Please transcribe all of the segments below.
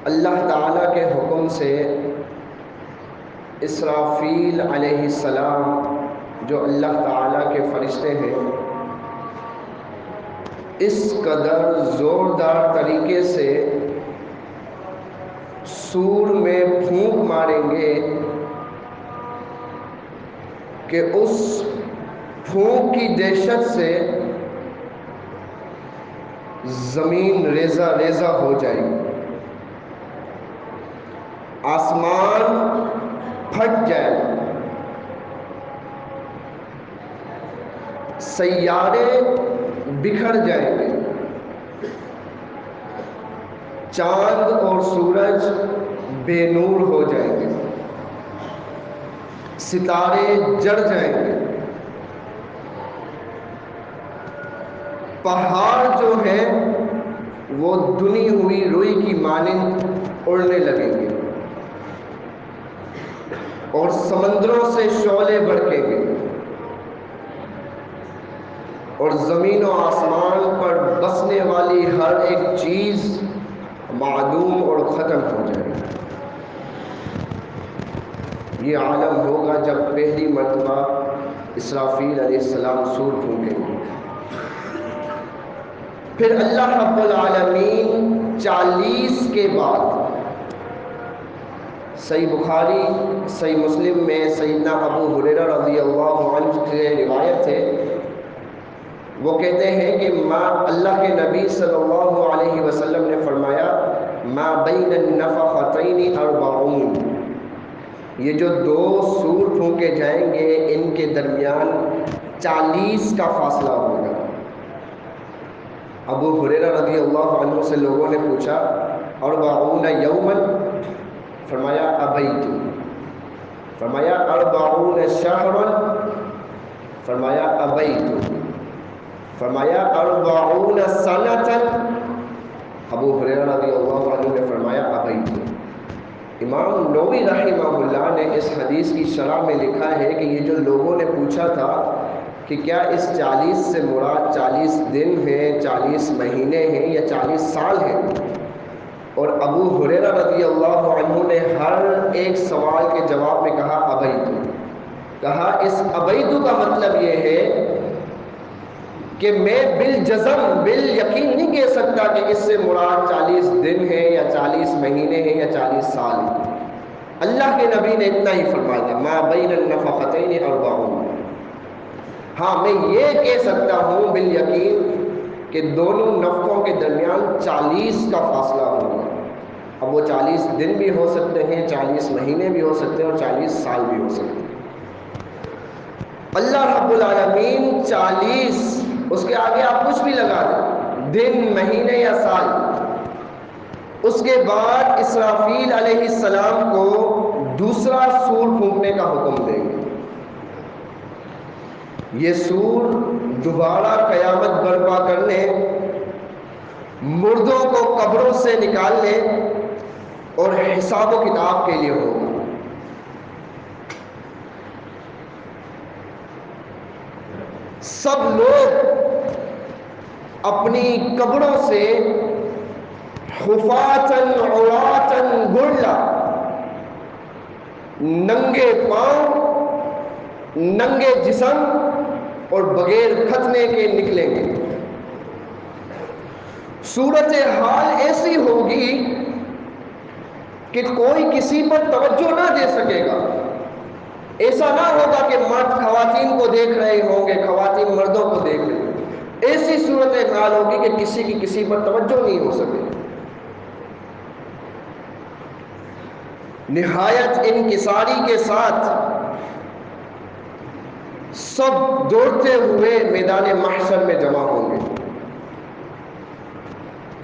اللہ تعالیٰ کے حکم سے اسرافیل علیہ السلام جو اللہ تعالیٰ کے فرشتے ہیں اس قدر زوردار طریقے سے سور میں پھونک ماریں گے کہ اس پھونک کی دہشت سے زمین ریزہ ریزہ ہو جائے گی، آسمان پھٹ جائے گا، سیارے بکھر جائیں گے، چاند اور سورج بے نور ہو جائیں گے، ستارے جڑ جائیں گے، پہاڑ جو ہیں وہ دنی ہوئی روئی کی مانند اڑنے لگیں گے اور سمندروں سے شعلے بھڑکیں گے اور زمین و آسمان پر بسنے والی ہر ایک چیز معدوم اور ختم ہو جائے گی۔ یہ عالم ہوگا جب پہلی مرتبہ اسرافیل علیہ السلام سور پھونکیں گے۔ پھر اللہ رب العالمین 40 کے بعد، صحیح بخاری صحیح مسلم میں سیدنا ابو ہریرہ رضی اللہ عنہ کی روایت ہے، وہ کہتے ہیں کہ اللہ کے نبی صلی اللہ علیہ وسلم نے فرمایا ما بین النفختین 40، یہ جو 2 سور پھونکے جائیں گے ان کے درمیان 40 کا فاصلہ ہوگا۔ ابو ہریرہ رضی اللہ عنہ سے لوگوں نے پوچھا 40 یوما، فرمایا ابیت، فرمایا 40 شہرا، فرمایا ابیت، فرمایا 40 سنتا، ابو ہریرہ رضی اللہ عنہ نے فرمایا ابیت۔ امام نووی رحمہ اللہ نے اس حدیث کی شرح میں لکھا ہے کہ یہ جو لوگوں نے پوچھا تھا کہ کیا اس 40 سے مراد 40 دن ہیں، 40 مہینے ہیں یا 40 سال ہیں، اور ابو ہریرہ رضی اللہ عنہ نے ہر ایک سوال کے جواب میں کہا ابیتو، کہا اس ابیتو کا مطلب یہ ہے کہ میں بالجزم بالیقین نہیں کہہ سکتا کہ اس سے مراد 40 دن ہے یا 40 مہینے ہیں یا 40 سال ہیں۔ اللہ کے نبی نے اتنا ہی فرمایا ما بین النفختین 40۔ ہاں میں یہ کہہ سکتا ہوں بالیقین کہ دونوں نفخوں کے درمیان 40 کا فاصلہ ہوگا۔ اب وہ 40 دن بھی ہو سکتے ہیں، 40 مہینے بھی ہو سکتے ہیں اور 40 سال بھی ہو سکتے ہیں۔ اللہ رب العالمین 40، اس کے آگے آپ کچھ بھی لگا دیں، دن، مہینے یا سال، اس کے بعد اسرافیل علیہ السلام کو دوسرا سور پھونکنے کا حکم دیں گے۔ یہ سور دوبارہ قیامت برپا کرنے، مردوں کو قبروں سے نکالنے اور حساب و کتاب کے لیے ہوگا۔ سب لوگ اپنی قبروں سے حفاتن عوراتن گرلا، ننگے پاؤں، ننگے جسم اور بغیر ختنے کے نکلیں گے۔ صورتحال ایسی ہوگی کہ کوئی کسی پر توجہ نہ دے سکے گا۔ ایسا نہ ہوگا کہ مرد خواتین کو دیکھ رہے ہوں گے، خواتین مردوں کو دیکھ رہے ہوں گے۔ ایسی صورتحال ہوگی کہ کسی کی کسی پر توجہ نہیں ہو سکے۔ نہایت انکساری کے ساتھ سب دوڑتے ہوئے میدان محشر میں جمع ہوں گے۔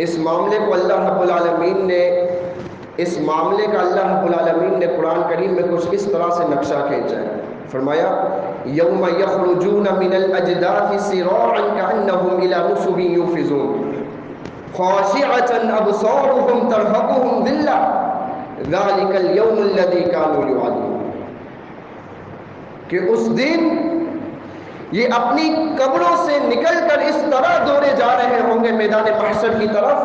اس معاملے کو اللہ رب العالمین نے قرآن کریم میں کچھ اس طرح سے نقشہ کھینچا ہے۔ فرمایا یوم یخرجون من الاجداث سراعا کأنهم الى نصب یوفضون خاشعة ابصارهم ترهقهم ذلة ذلك اليوم الذي كانوا يوعدون، کہ اس دن یہ اپنی قبروں سے نکل کر اس طرح دوڑے جا رہے ہوں گے میدان محشر کی طرف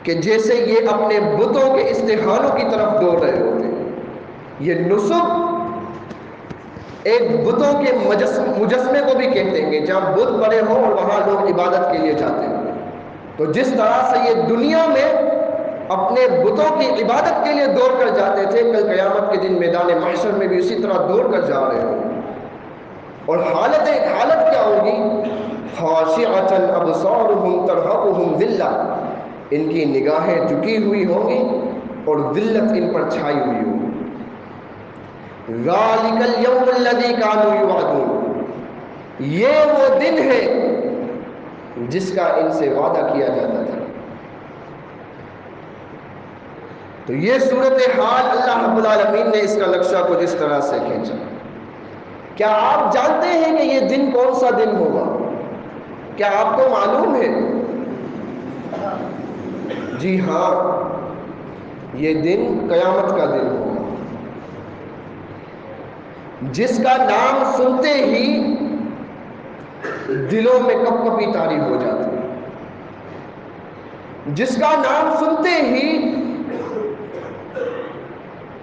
کہ جیسے یہ اپنے بتوں کے استحانوں کی طرف دوڑ رہے ہوتے ہیں. یہ نصب ایک بتوں کے مجسمے کو بھی کہتے ہیں کہ جہاں بت بڑے ہوں اور وہاں لوگ عبادت کے لیے جاتے ہیں. تو جس طرح سے یہ دنیا میں اپنے بتوں کی عبادت کے لیے دوڑ کر جاتے تھے، کل قیامت کے دن میدان محشر میں بھی اسی طرح دوڑ کر جا رہے ہوں. اور حالت کیا ہوگی؟ خاشعۃ ابصارهم ترهقهم ذلہ، ان کی نگاہیں جھکی ہوئی ہوں گی اور ذلت ان پر چھائی ہوئی ہوگی. ذالک الیوم الذی کانوا یوعدون، یہ وہ دن ہے جس کا ان سے وعدہ کیا جاتا تھا. تو یہ صورتحال اللہ رب العالمین نے اس کا نقشہ کچھ اس طرح سے کھینچا. کیا آپ جانتے ہیں کہ یہ دن کون سا دن ہوگا؟ کیا آپ کو معلوم ہے؟ جی ہاں، یہ دن قیامت کا دن ہوگا، جس کا نام سنتے ہی دلوں میں کپ کپی طاری ہو جاتی ہے، جس کا نام سنتے ہی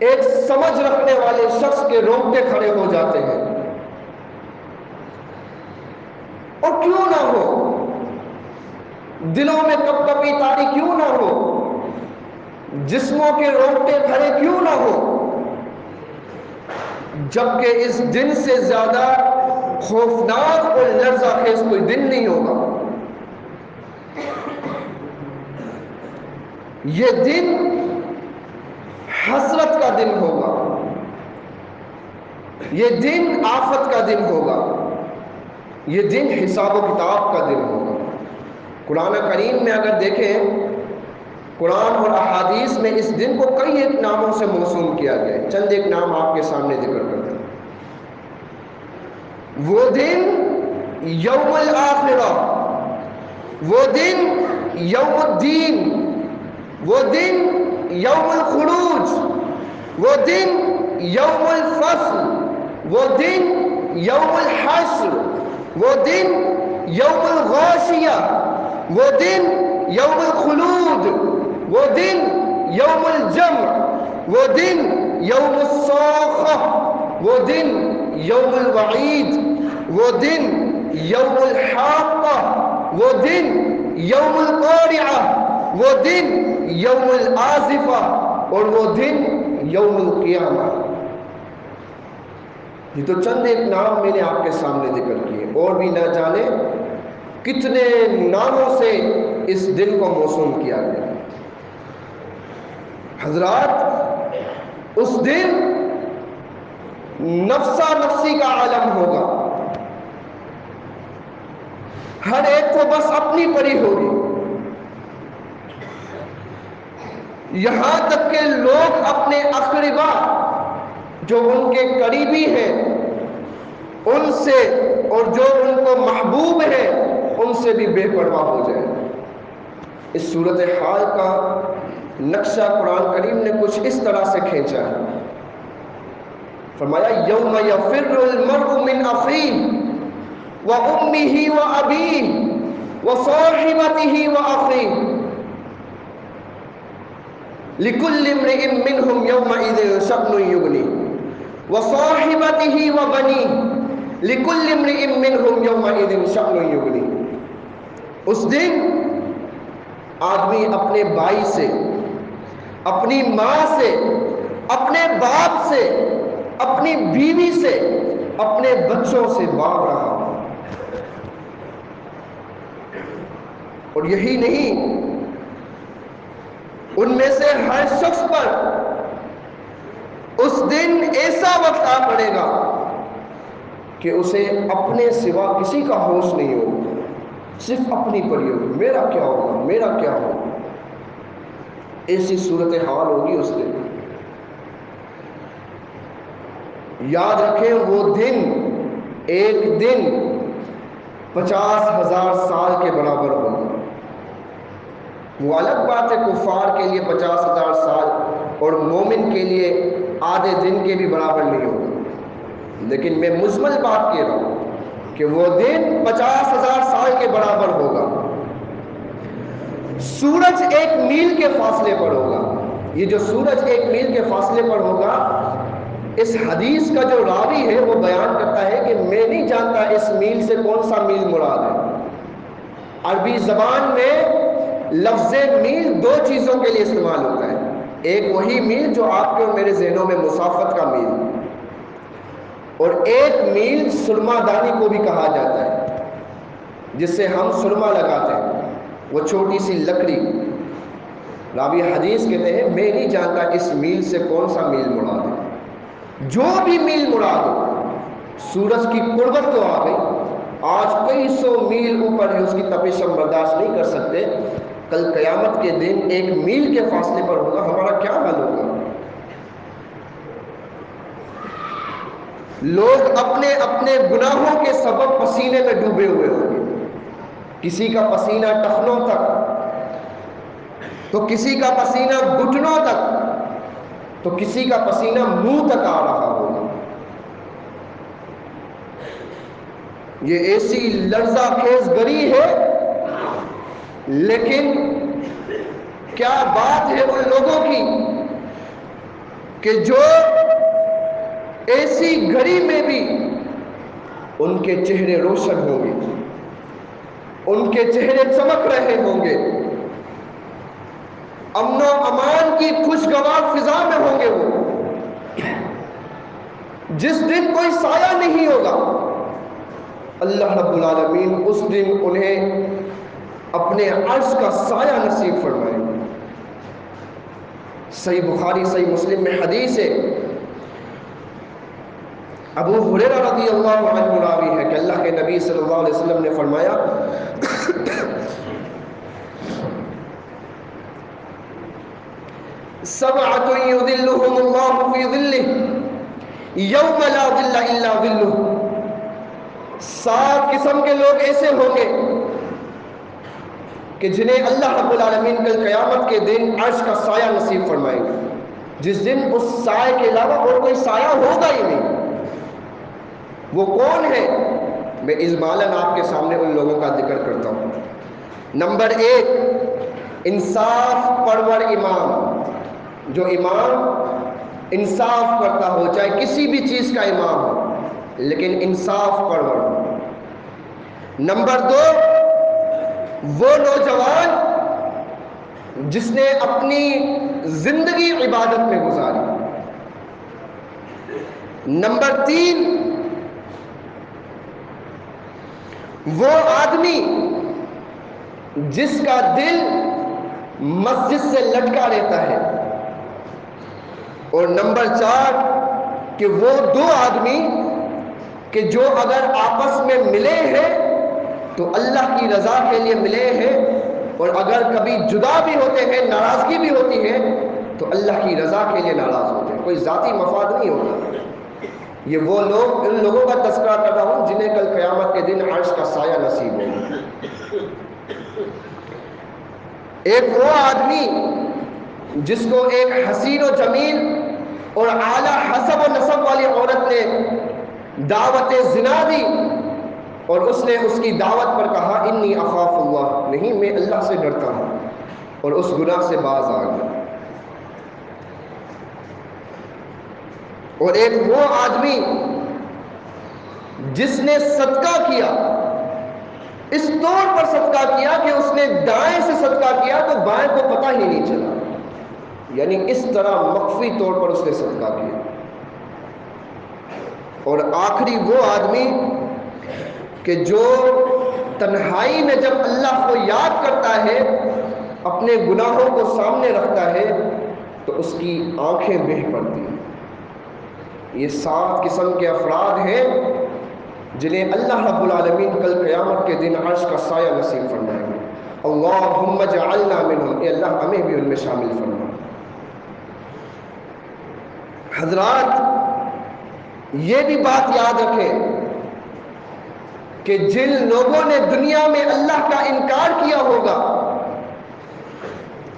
ایک سمجھ رکھنے والے شخص کے رونگٹے کھڑے ہو جاتے ہیں. اور کیوں نہ ہو، دلوں میں کپ کپی طاری کیوں نہ ہو، جسموں کے رونگٹے کھڑے کیوں نہ ہو، جبکہ اس دن سے زیادہ خوفناک اور لرزہ خیز کوئی دن نہیں ہوگا. یہ دن حسرت کا دن ہوگا، یہ دن آفت کا دن ہوگا، یہ دن حساب و کتاب کا دن ہوگا. قرآن کریم میں اگر دیکھیں، قرآن اور احادیث میں اس دن کو کئی ایک ناموں سے موسوم کیا گیا ہے. چند ایک نام آپ کے سامنے ذکر کرتے ہیں. وہ دن یوم الآخرہ، وہ دن یوم الدین، وہ دن یوم الخروج، وہ دن یوم الفصل، وہ دن یوم الحشر، وہ دن یوم الغاشیہ، وہ دن یوم الخلود، وہ دن یوم الجمع، وہ دن یوم الصاخہ، وہ دن یوم الوعید، وہ دن یوم الحاقہ، وہ دن یوم القارعہ، وہ دن یوم الآزفہ، اور وہ دن یوم القیامہ. یہ تو چند ایک نام میں نے آپ کے سامنے ذکر کیے، اور بھی نہ جانے کتنے ناموں سے اس دن کو موسوم کیا گیا. حضرات، اس دن نفسا نفسی کا عالم ہوگا. ہر ایک کو بس اپنی پری ہوگی. یہاں تک کہ لوگ اپنے اقربا جو ان کے قریبی ہیں ان سے، اور جو ان کو محبوب ہے ان سے بھی بے پرواہ ہو جائے. اس صورتحال کا نقشہ قرآن کریم نے کچھ اس طرح سے کھینچا ہے. فرمایا یوم یفر المرء من اخیہ وامہ وابیہ وصاحبتہ واخیہ لکل امرئ منہم یومئذ شأن یغنیہ وصاحبتہ وبنیہ لکل امرئ منہم یومئذ شأن یغنیہ. اس دن آدمی اپنے بھائی سے، اپنی ماں سے، اپنے باپ سے، اپنی بیوی سے، اپنے بچوں سے بھاگ رہا ہو. اور یہی نہیں، ان میں سے ہر شخص پر اس دن ایسا وقت آ پڑے گا کہ اسے اپنے سوا کسی کا ہوش نہیں ہوگا، صرف اپنی پڑی ہوگی. میرا کیا ہوگا، میرا کیا ہوگا. ایسی صورتحال ہوگی اس دن. یاد رکھیں، وہ دن ایک دن 50,000 سال کے برابر ہوگا. وہ الگ بات ہے کفار کے لیے 50,000 سال اور مومن کے لیے آدھے دن کے بھی برابر نہیں ہوگا. لیکن میں مجمل بات کہہ رہا ہوں کہ وہ دن 50,000 سال کے برابر ہوگا. سورج ایک میل کے فاصلے پر ہوگا. یہ جو سورج ایک میل کے فاصلے پر ہوگا، اس حدیث کا جو راوی ہے وہ بیان کرتا ہے کہ میں نہیں جانتا اس میل سے کون سا میل مراد ہے. عربی زبان میں لفظ میل دو چیزوں کے لیے استعمال ہوتا ہے. ایک وہی میل جو آپ کے اور میرے ذہنوں میں مسافت کا میل، اور ایک میل سرما دانی کو بھی کہا جاتا ہے، جس سے ہم سرما لگاتے ہیں، وہ چھوٹی سی لکڑی. راوی حدیث کہتے ہیں میں نہیں جانتا اس میل سے کون سا میل مراد ہے. جو بھی میل مراد ہو، سورج کی قربت تو آ گئی، آج کئی سو میل اوپر ہے، اس کی تپش ہم برداشت نہیں کر سکتے. کل قیامت کے دن ایک میل کے فاصلے پر ہوگا، ہمارا کیا حال ہوگا؟ لوگ اپنے اپنے گناہوں کے سبب پسینے میں ڈوبے ہوئے ہوں گے. کسی کا پسینہ ٹخنوں تک، تو کسی کا پسینہ گھٹنوں تک، تو کسی کا پسینہ منہ تک آ رہا ہوگا. یہ ایسی لرزہ خیز گری ہے، لیکن کیا بات ہے ان لوگوں کی کہ جو ایسی گھڑی میں بھی ان کے چہرے روشن ہوں گے، ان کے چہرے چمک رہے ہوں گے، امن و امان کی خوشگوار فضا میں ہوں گے. وہ جس دن کوئی سایہ نہیں ہوگا، اللہ رب العالمین اس دن انہیں اپنے عرش کا سایہ نصیب فرمائے. صحیح بخاری صحیح مسلم میں حدیث ہے، ابو ہریرہ رضی اللہ عنہ راوی ہے کہ اللہ کے نبی صلی اللہ علیہ وسلم نے فرمایا سبعۃ یظلھم اللہ فی ظلہ یوم لا ظل الا ظلہ. 7 قسم کے لوگ ایسے ہوں گے کہ جنہیں اللہ رب العالمین کل قیامت کے دن عرش کا سایہ نصیب فرمائیں گے، جس دن اس سائے کے علاوہ اور کوئی سایہ ہوگا ہی نہیں. وہ کون ہے؟ میں اجمالاً آپ کے سامنے ان لوگوں کا ذکر کرتا ہوں. نمبر 1، انصاف پرور امام. جو امام انصاف کرتا ہو، چاہے کسی بھی چیز کا امام ہو، لیکن انصاف پرور. نمبر 2، وہ نوجوان جس نے اپنی زندگی عبادت میں گزاری. نمبر 3، وہ آدمی جس کا دل مسجد سے لٹکا رہتا ہے. اور نمبر 4 کہ وہ 2 آدمی کہ جو اگر آپس میں ملے ہیں تو اللہ کی رضا کے لیے ملے ہیں، اور اگر کبھی جدا بھی ہوتے ہیں، ناراضگی بھی ہوتی ہے، تو اللہ کی رضا کے لیے ناراض ہوتے ہیں، کوئی ذاتی مفاد نہیں ہوتا. یہ وہ لوگ، ان لوگوں کا تذکرہ کر رہا ہوں جنہیں کل قیامت کے دن عرش کا سایہ نصیب ہوگا. ایک وہ آدمی جس کو ایک حسین و جمیل اور اعلیٰ حسب و نسب والی عورت نے دعوت زنا دی، اور اس نے اس کی دعوت پر کہا انی اخاف اللہ، نہیں میں اللہ سے ڈرتا ہوں، اور اس گناہ سے باز آ گیا. اور ایک وہ آدمی جس نے صدقہ کیا، اس طور پر صدقہ کیا کہ اس نے دائیں سے صدقہ کیا تو بائیں کو پتہ ہی نہیں چلا، یعنی اس طرح مخفی طور پر اس نے صدقہ کیا. اور آخری وہ آدمی کہ جو تنہائی میں جب اللہ کو یاد کرتا ہے، اپنے گناہوں کو سامنے رکھتا ہے، تو اس کی آنکھیں بہہ پڑتی ہیں. یہ 7 قسم کے افراد ہیں جنہیں اللہ رب العالمین کل قیامت کے دن عرش کا سایہ نصیب فرمائیں گے. اللہم اجعلنا منہم، اے اللہ ہمیں بھی ان میں شامل فرما. حضرات یہ بھی بات یاد رکھیں کہ جن لوگوں نے دنیا میں اللہ کا انکار کیا ہوگا،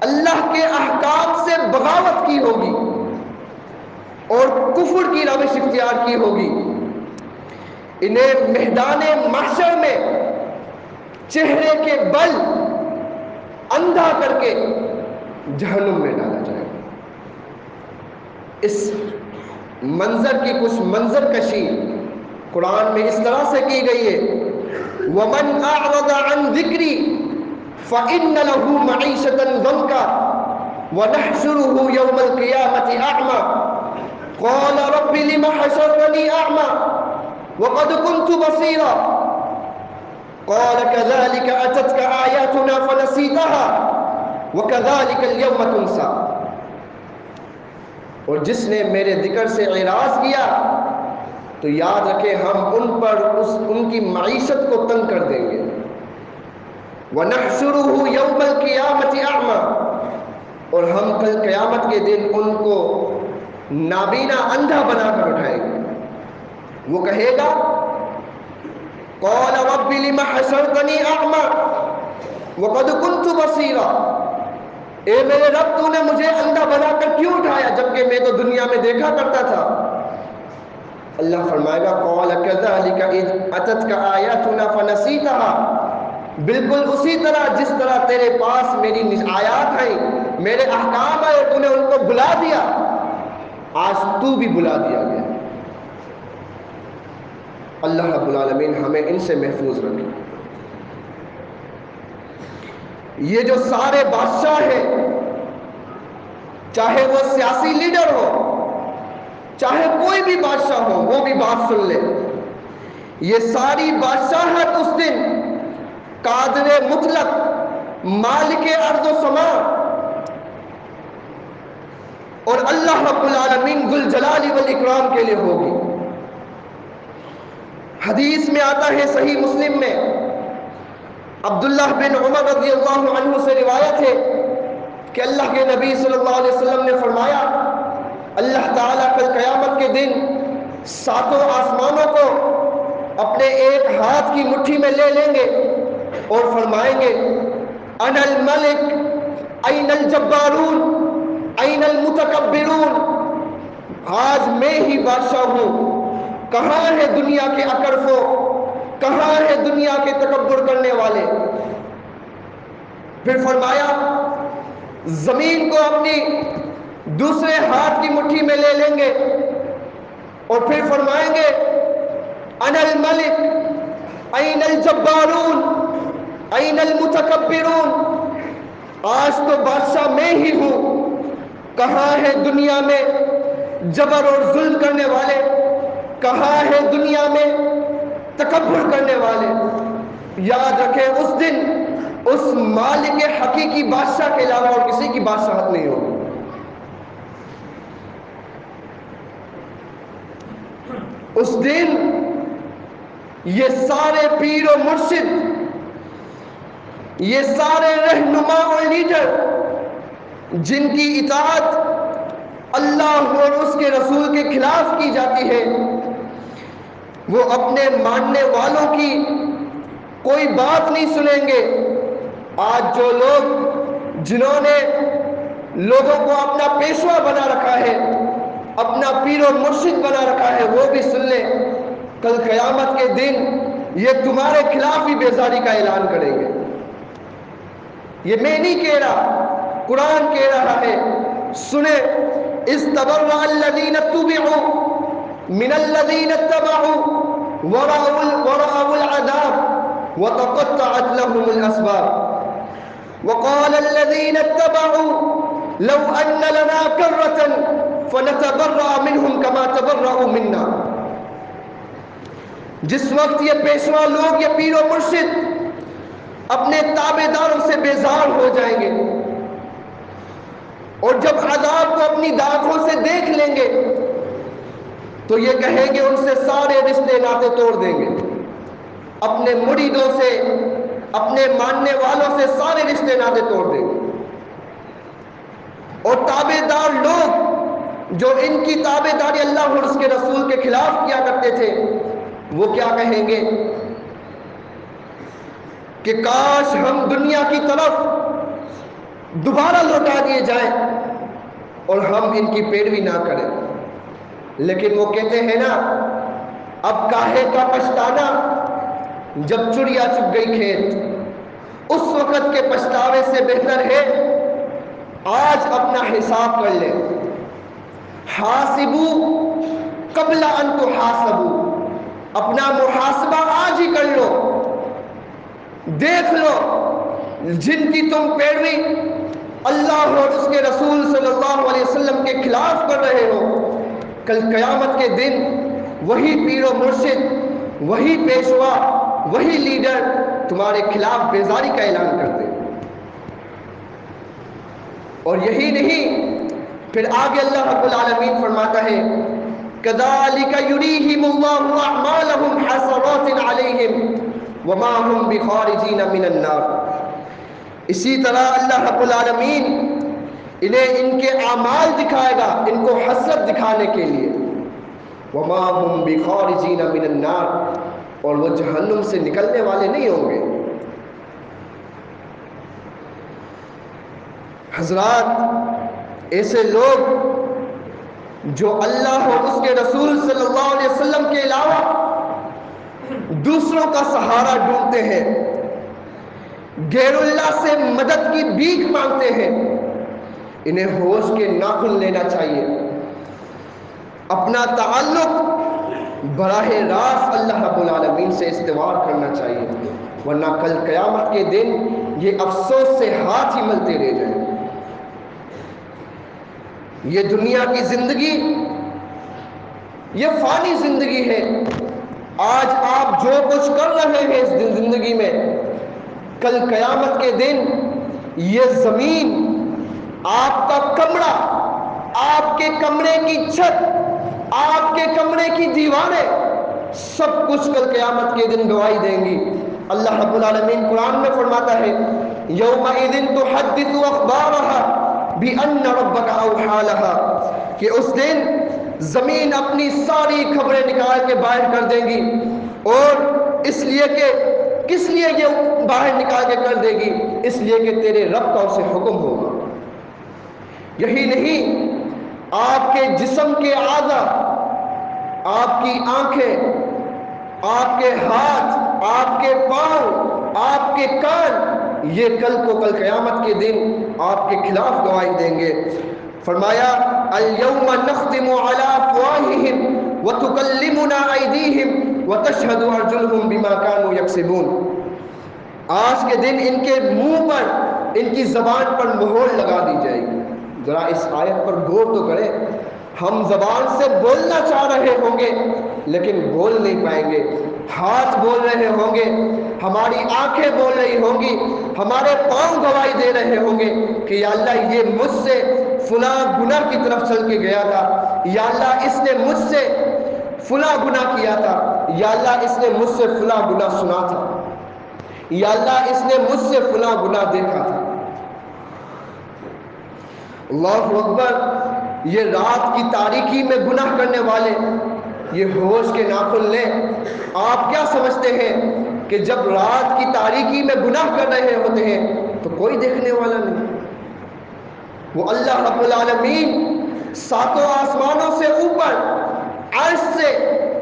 اللہ کے احکام سے بغاوت کی ہوگی اور کفر کی روش اختیار کی ہوگی، انہیں میدان محشر میں چہرے کے بل اندھا کر کے جہنم میں ڈالا جائے گا۔ اس منظر کی کچھ منظر کشی قرآن میں اس طرح سے کی گئی ہے، وَمَنْ أَعْرَضَ عَنْ ذِكْرِي فَإِنَّ لَهُ مَعِيشَةً ضَنْكًا وَنَحْشُرُهُ يَوْمَ الْقِيَامَةِ أَعْمَى قَالَ رَبِّ لِمَ حَشَرْتَنِي أَعْمَى وَقَدْ كُنْتُ بَصِيرًا قَالَ كَذَلِكَ أَتَتْكَ آيَاتُنَا فَنَسِيتَهَا وَكَذَلِكَ الْيَوْمَ تُنْسَى۔ اور جس نے میرے ذکر سے اعراض کیا تو یاد رکھے ہم ان پر ان کی معیشت کو تنگ کر دیں گے۔ وَنَحْشُرُهُ يَوْمَ الْقِيَامَةِ أَعْمَى، اور ہم کل قیامت کے دن ان کو نابینا اندھا بنا کر اٹھائیں گے۔ وہ کہے گا قَالَ رَبِّ لِمَ حَشَرْتَنِي أَعْمَى وَقَدْ كُنْتُ بَصِيرًا، اے میرے رب تو نے مجھے اندھا بنا کر کیوں اٹھایا جبکہ میں تو دنیا میں دیکھا کرتا تھا؟ اللہ فرمائے گا قَالَ كَذَلِكَ إِذْ أَتَتْكَ آيَاتُنَا فَنَسِيتَهَا، بالکل اسی طرح جس طرح تیرے پاس میری آیات ہیں، میرے احکام ہیں، تو نے ان کو بلا دیا، آج تو بھی بلا دیا گیا۔ اللہ رب العالمین ہمیں ان سے محفوظ رکھے۔ یہ جو سارے بادشاہ ہیں، چاہے وہ سیاسی لیڈر ہو، چاہے کوئی بھی بادشاہ ہو، وہ بھی بات سن لے، یہ ساری بادشاہت اس دن قادر مطلق مالک ارض و سما اور اللہ رب العالمین ذوالجلال والاکرام کے لیے ہوگی۔ حدیث میں آتا ہے صحیح مسلم میں، عبداللہ بن عمر رضی اللہ عنہ سے روایت ہے کہ اللہ کے نبی صلی اللہ علیہ وسلم نے فرمایا اللہ تعالیٰ کل قیامت کے دن ساتوں آسمانوں کو اپنے ایک ہاتھ کی مٹھی میں لے لیں گے اور فرمائیں گے انا الملک این الجبارون این المتکبرون، آج میں ہی بادشاہ ہوں، کہاں ہے دنیا کے اکرفو، کہاں ہے دنیا کے تکبر کرنے والے؟ پھر فرمایا زمین کو اپنی دوسرے ہاتھ کی مٹھی میں لے لیں گے اور پھر فرمائیں گے انا الملک این الجبارون این المتکبرون، آج تو بادشاہ میں ہی ہوں، کہاں ہے دنیا میں جبر اور ظلم کرنے والے، کہاں ہے دنیا میں تکبر کرنے والے؟ یاد رکھیں اس دن اس مالک حقیقی بادشاہ کے علاوہ اور کسی کی بادشاہت نہیں ہوگی۔ اس دن یہ سارے پیر و مرشد، یہ سارے رہنما اور لیڈر جن کی اطاعت اللہ اور اس کے رسول کے خلاف کی جاتی ہے، وہ اپنے ماننے والوں کی کوئی بات نہیں سنیں گے۔ آج جو لوگ جنہوں نے لوگوں کو اپنا پیشوا بنا رکھا ہے، اپنا پیر و مرشد بنا رکھا ہے، وہ بھی سن لیں کل قیامت کے دن یہ تمہارے خلاف ہی بیزاری کا اعلان کریں گے۔ یہ میں نہیں کہہ رہا، قرآن کہہ رہا ہے، سنیں استبرأ الذین اتبعوا من الذین اتبعوا ورأوا العذاب وتقطعت لهم الأسباب وقال الذين اتبعوا لو أن لنا كرة فنتبرأ منهم كما تبرأوا منا۔ جس وقت یہ پیشوا لوگ، یہ پیر و مرشد اپنے تابع داروں سے بیزار ہو جائیں گے اور جب عذاب کو اپنی آنکھوں سے دیکھ لیں گے تو یہ کہیں گے ان سے سارے رشتے ناطے توڑ دیں گے، اپنے مریدوں سے، اپنے ماننے والوں سے سارے رشتے ناطے توڑ دیں گے۔ اور تابع دار لوگ جو ان کی تابع داری اللہ اور اس کے رسول کے خلاف کیا کرتے تھے، وہ کیا کہیں گے کہ کاش ہم دنیا کی طرف دوبارہ لوٹا دیے جائیں اور ہم ان کی پیروی نہ کریں۔ لیکن وہ کہتے ہیں نا، اب کاہے کا پچھتانا جب چڑیا چگ گئی کھیت، اس وقت کے پچھتاوے سے بہتر ہے آج اپنا حساب کر لیں. حاسبو قبل ان تحاسبو، اپنا محاسبہ آج ہی کر لو. دیکھ لو جن کی تم پیروی اللہ اور اس کے رسول صلی اللہ علیہ وسلم کے خلاف کر رہے ہو، کل قیامت کے دن وہی پیر و مرشد، وہی پیشوا، وہی لیڈر تمہارے خلاف بیزاری کا اعلان کرتے. اور یہی نہیں، پھر آگے اللہ رب العالمین فرماتا ہے كَذَلِكَ يُرِيهِمُ اللَّهُ أَعْمَالَهُمْ حَسَرَاتٍ عَلَيْهِمْ وَمَا هُمْ بِخَارِجِينَ مِنَ النَّارِ. اسی طرح اللہ رب العالمین انہیں ان کے اعمال دکھائے گا، ان کو حسرت دکھانے کے لیے. وَمَا هُمْ بِخَارِجِينَ مِنَ النَّارِ، اور وہ جہنم سے نکلنے والے نہیں ہوں گے. حضرات، ایسے لوگ جو اللہ اور اس کے رسول صلی اللہ علیہ وسلم کے علاوہ دوسروں کا سہارا ڈھونڈتے ہیں، غیر اللہ سے مدد کی بھیک مانگتے ہیں، انہیں ہوش کے ناخن لینا چاہیے. اپنا تعلق براہ راست اللہ رب العالمین سے استوار کرنا چاہیے، ورنہ کل قیامت کے دن یہ افسوس سے ہاتھ ہی ملتے رہ جائیں. یہ دنیا کی زندگی یہ فانی زندگی ہے. آج آپ جو کچھ کر رہے ہیں اس زندگی میں، کل قیامت کے دن یہ زمین، آپ کا کمرہ، آپ کے کمرے کی چھت، آپ کے کمرے کی دیواریں، سب کچھ کل قیامت کے دن گواہی دیں گی. اللہ رب العالمین قرآن میں فرماتا ہے یومئذ تحدث اخبارها بأن ربك اوحى لها، کہ اس دن زمین اپنی ساری خبریں نکال کے باہر کر دیں گی. اور اس لیے کہ کس لیے یہ باہر نکال کے کر دے گی؟ اس لیے کہ تیرے رب کا اسے حکم ہوگا. یہی نہیں، آپ کے جسم کے اعضاء، آپ کی آنکھیں، آپ کے ہاتھ، آپ کے پاؤں، آپ کے کان، یہ کل قیامت کے دن آپ کے خلاف گواہی دیں گے. فرمایا اليوم نختم على افواههم وتكلمنا ايديهم وتشهد ارجلهم بما كانوا يكسبون. آج کے دن ان کے منہ پر، ان کی زبان پر مہر لگا دی جائے گی. ذرا اس آیت پر غور تو کریں. ہم زبان سے بولنا چاہ رہے ہوں گے لیکن بول نہیں پائیں گے. ہاتھ بول رہے ہوں گے، ہماری آنکھیں بول رہی ہوں گی، ہمارے پاؤں گواہی دے رہے ہوں گے کہ یا اللہ یہ مجھ سے فلاں گناہ کی طرف چل کے گیا تھا، یا اللہ اس نے مجھ سے فلاں گناہ کیا تھا، یا اللہ اس نے مجھ سے فلاں گناہ سنا تھا، یا اللہ اس نے مجھ سے فلاں گناہ دیکھا تھا. اللہ اکبر. یہ رات کی تاریکی میں گناہ کرنے والے یہ ہوش کے ناخن لیں. آپ کیا سمجھتے ہیں کہ جب رات کی تاریکی میں گناہ کر رہے ہوتے ہیں تو کوئی دیکھنے والا نہیں؟ وہ اللہ رب العالمین ساتوں آسمانوں سے اوپر عرش سے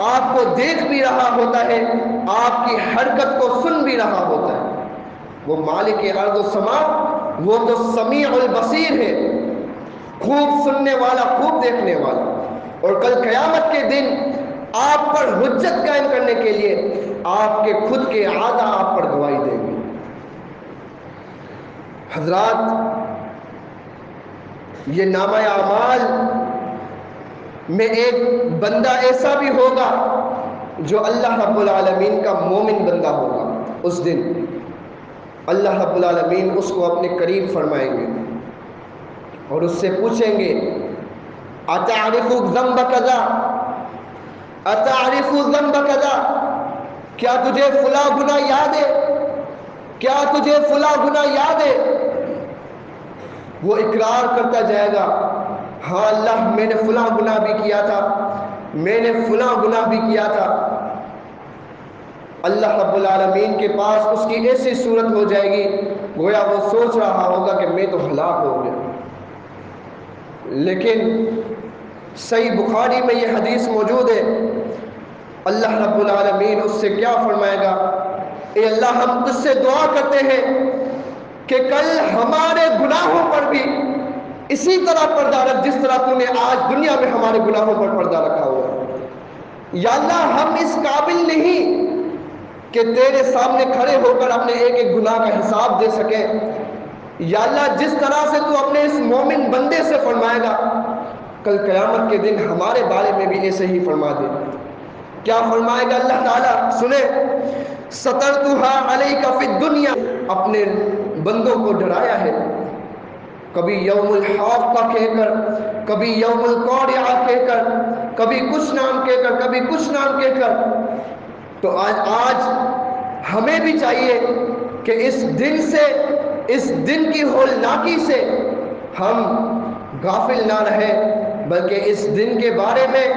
آپ کو دیکھ بھی رہا ہوتا ہے، آپ کی حرکت کو سن بھی رہا ہوتا ہے. وہ مالک ارض و سما، وہ تو سمیع البصیر ہے، خوب سننے والا، خوب دیکھنے والا. اور کل قیامت کے دن آپ پر حجت قائم کرنے کے لیے آپ کے خود کے اعضاء آپ پر گواہی دیں گے. حضرات، یہ نامہ اعمال میں ایک بندہ ایسا بھی ہوگا جو اللہ رب العالمین کا مومن بندہ ہوگا. اس دن اللہ رب العالمین اس کو اپنے قریب فرمائیں گے اور اس سے پوچھیں گے اتعرف ذنب کذا، اتعرف ذنب کذا، کیا تجھے فلاں گناہ یاد ہے؟ کیا تجھے فلاں گناہ یاد ہے؟ وہ اقرار کرتا جائے گا ہاں اللہ، میں نے فلاں گناہ بھی کیا تھا، میں نے فلاں گناہ بھی کیا تھا. اللہ رب العالمین کے پاس اس کی ایسی صورت ہو جائے گی گویا وہ سوچ رہا ہوگا کہ میں تو ہلاک ہو گیا. لیکن صحیح بخاری میں یہ حدیث موجود ہے، اللہ رب العالمین اس سے کیا فرمائے گا؟ اے اللہ، ہم تجھ سے دعا کرتے ہیں کہ کل ہمارے گناہوں پر بھی اسی طرح پردہ رکھ جس طرح تو نے آج دنیا میں ہمارے گناہوں پر پردہ رکھا ہوا ہے۔ یا اللہ ہم اس قابل نہیں کہ تیرے سامنے کھڑے ہو کر اپنے ایک ایک گناہ کا حساب دے سکیں۔ یا اللہ جس طرح سے تو اپنے اس مومن بندے سے فرمائے گا، کل قیامت کے دن ہمارے بارے میں بھی ایسے ہی فرما دے۔ کیا فرمائے گا اللہ تعالیٰ؟ سنیں، سترتها علیک فی الدنیا، اپنے بندوں کو ڈرایا ہے، کبھی یوم الحاقہ کہہ کر، کبھی یوم القارعہ کہہ کر، کبھی کچھ نام کہہ کر، کبھی کچھ نام کہہ کر۔ تو آج ہمیں بھی چاہیے کہ اس دن سے، اس دن کی ہولناکی سے ہم غافل نہ رہے، بلکہ اس دن کے بارے میں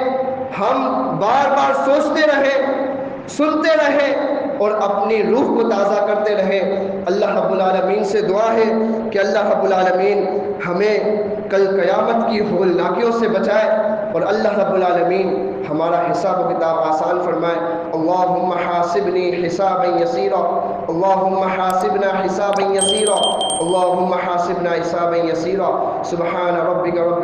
ہم بار بار سوچتے رہیں، سنتے رہیں اور اپنی روح کو تازہ کرتے رہیں۔ اللہ رب العالمین سے دعا ہے کہ اللہ رب العالمین ہمیں کل قیامت کی ہولناکیوں سے بچائے اور اللہ رب العالمین ہمارا حساب و کتاب آسان فرمائے۔ اللہم حاسبنی حسابا یسیرا، اللہم حاسبنا حسابا یسیرا، اللہم حاسبنا حسابا یسیرا۔ سبحان ربک رب